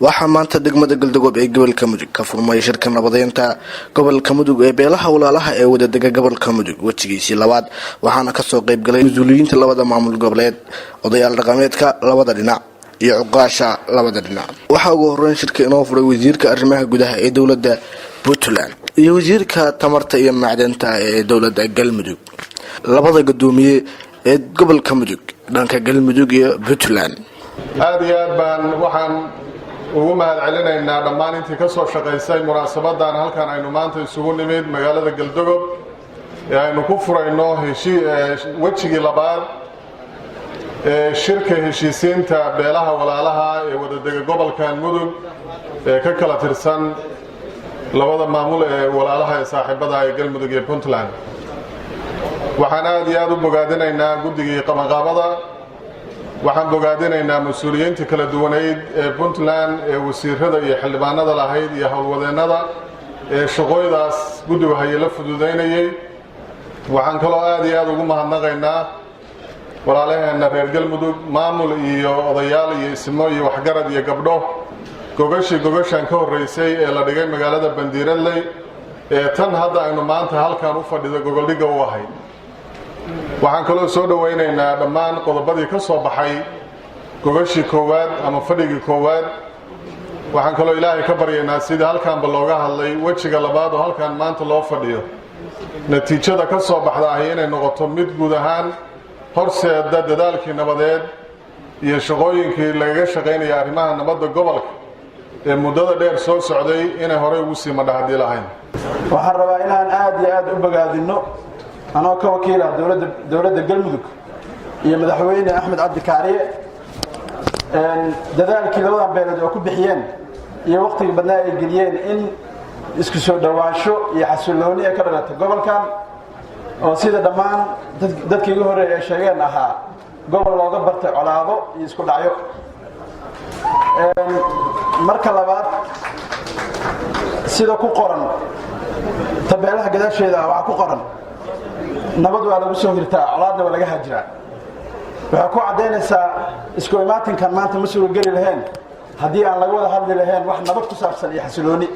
waxaa maanta degmada Galdogob ee gobolka Mudug ka furmay shirka nabadeynta gobolka Mudug ee beelaha walaalaha ee wadadega gobolka Mudug wajigiisii labaad waxaana ka soo qayb galay mas'uuliyiinta labada maamul goboleed odayaal dhaqameedka labada dhinac iyo uqaasha labada dhinac waxa ugu horeyn shirka inoo furay wasiirka arrimaha gudaha ee dawladda Puntland iyo wasiirka tamarta iyo macdanta ee dawladda Galmudug labada gudoomiye ee gobolka Mudug dhanka Galmudug iyo Puntland aad iyo aad baan waxaan ugu mahadcelinaynaa dhammaan intii ka soo shaqaysay munaasabadan halkan aynu maanta isugu nimid magaalada Galdogob ee aynu ku furayno wajigii labaad ee shirka heshiisiinta beelaha walaalaha ee wadadega gobolka Mudug ee ka kala tirsan labada maamul ee walaalaha ee saaxiibada ee Galmudug iyo Puntland waxaan aad iyo aad u bogaadinaynaa guddigii qabanqaabada waxaan bogaadinaynaa mas'uuliyiinta kala duwaneed ee Puntland ee wasiirada iyo xildhibaanada lahayd iyo hawlwadeennada ee shaqooyadaas guddiga hay'adda fududeynayay waxaan kaloo aad iyo aad ugu mahadnaqaynaa walaalaheena reer Galmudug maamul iyo odayaal iyo ismo iyo waxgarad iyo gabdho gogashan ka horeysay ee la dhigay magaalada Bandiiraley ee tan hadda aynu maanta halkan u fadhido gogoldhiga u ahay waxaan kaloo soo dhawaynaynaa dhammaan qodobadii ka soo baxay gogashii koowaad ama fadhigii koowaad waxaan kaloo ilaahay ka baryaynaa sidii halkaanba looga hadlay wejiga labaad oo halkan maanta loo fadhiyo natiijada ka soo baxda ahi inay noqoto mid guud ahaan horseeda dadaalkii nabadeed iyo shaqooyinkii lagaga shaqaynaya arrimaha nabadda gobolka ee muddada dheer soo socday inay horey ugu sii madhaxadii lahayn waxaan rabaa inaan aad iyo aad u bogaadino anoo ka wakiila dawladda Galmudug iyo madaxweyne Axmed Cabdi Kaariye dadaalkii labadan beelood oo ku bixiyeen iyo waqtiga badnaa ay geliyeen in isku soo dhawaansho iyo xasilooni ay ka dhalato gobolkan oo sida dhammaan dadkii ugu horeeyay ay sheegeen ahaa gobol looga bartay colaado iyo isku dhacyo marka labaad sida ku qoran tabeelaha gadaasheeda waxa ku qoran nabad waa lagu soo hirtaa colaadna waa laga hajiraa waxa ku cadeynaysaa isku imaatinkan maanta ma soo gali lahayn haddii aan laga wada hadli lahayn wax nabad ku saabsan iyo xasilooni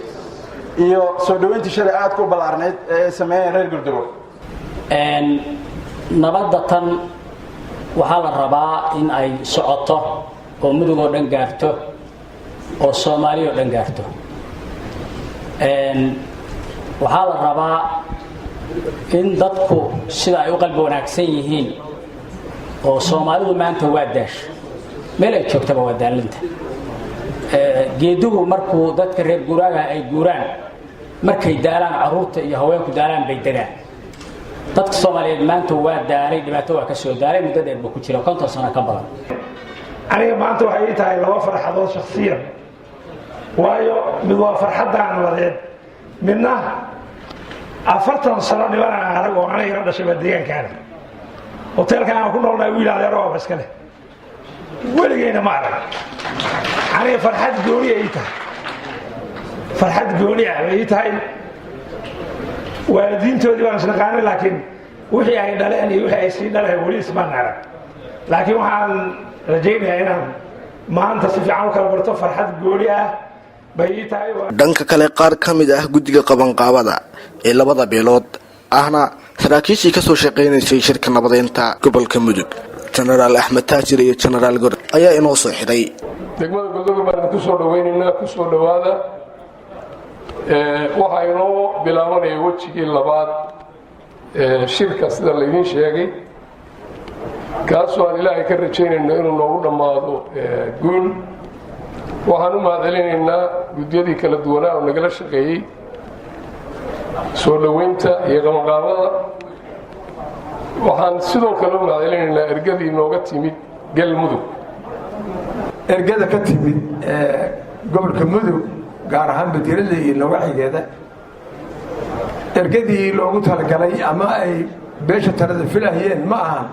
iyo soo dhaweynta shariicada ku balaarneed ee sameeyeen reer Galdogob nabadda tan waxaa la rabaa in ay socoto oo Mudug oo dhan gaarto oo Soomaaliya oo dhan gaarto waxaa la rabaa in dadku sida ay u qalbi wanaagsan yihiin oo Soomaalidu maanta waa daash meel ay joogtaba waa daalinta geeduhu markuu dadka reer guuraaga ay guuraan markay daalaan caruurta iyo haweenku daalaan bay degaan dadka Soomaaliyeed maanta waa daalay dhibaato waa ka soo daalay muddo dheer ku jira 50 sano ka badan aniga maanta waxay tahay laba farxadood shakhsiyan waayo mid waa farxadda nabadeed midna 40 sano niman arag oo aniga dhashay deegaankan hotelkan aan ku noolnahay wiil adeer oo baskale weligeena ma arag aniga farxad gooni ay tahay waalidiintoodii waan isnaqaanay laakiin wixii ay dhaleen iyo wixii ay sii dhaleen weli ismaan arag laakiin waxaan rajaynayaa inaan maanta si fiican u kala barto farxad gooni ah dhanka kale qaar ka mid ah guddiga qabanqaabada ee labada beelood ahna saraakiishii ka soo shaqaynaysay shirka nabadeynta gobolka Mudug General Axmed Taajir iyo General Gor ayaa inoo soo xiray degmada Galdogob baan ku soo dhaweynaynaa ku soo dhawaada waxa inoo bilaabanaya wajigii labaad shirka sida la idin sheegay kaasoo aan ilaahay ka rajaynayno inuu noogu dhammaado guul waxaan u mahadcelinaynaa guddiyadii kala duwanaa oo nagala shaqeeyey soo dhaweynta iyo qabanqaabada waxaan sidoo kale u mahadcelinaynaa ergadii nooga timid Galmudug ergada ka timid gobolka Mudug gaar ahaan Bandiiraley iyo Nawaaxigeeda ergadii loogu talagalay ama ay beesha tarada filayeen ma ahan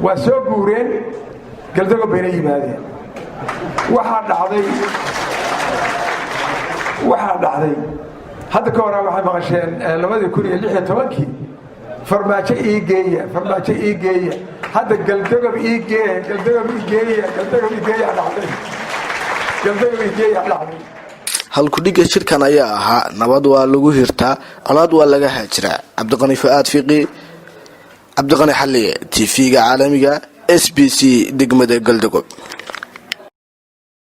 waa soo guureen Galdogob bayna yimaadeen waxaa dhacday hadda ka hor waxay maqasheen 2016 farmaajo ii geeya hadda Galdogob ii geeya dhacday galdago geey axlaxmi halkudhiga shirkan ayaa ahaa nabad waa lagu hirtaa colaad waa laga haajiraa. cabdiqani fuaad fiqi, cabdiqani xalliye, TV-ga caalamiga SBC degmada Galdogob.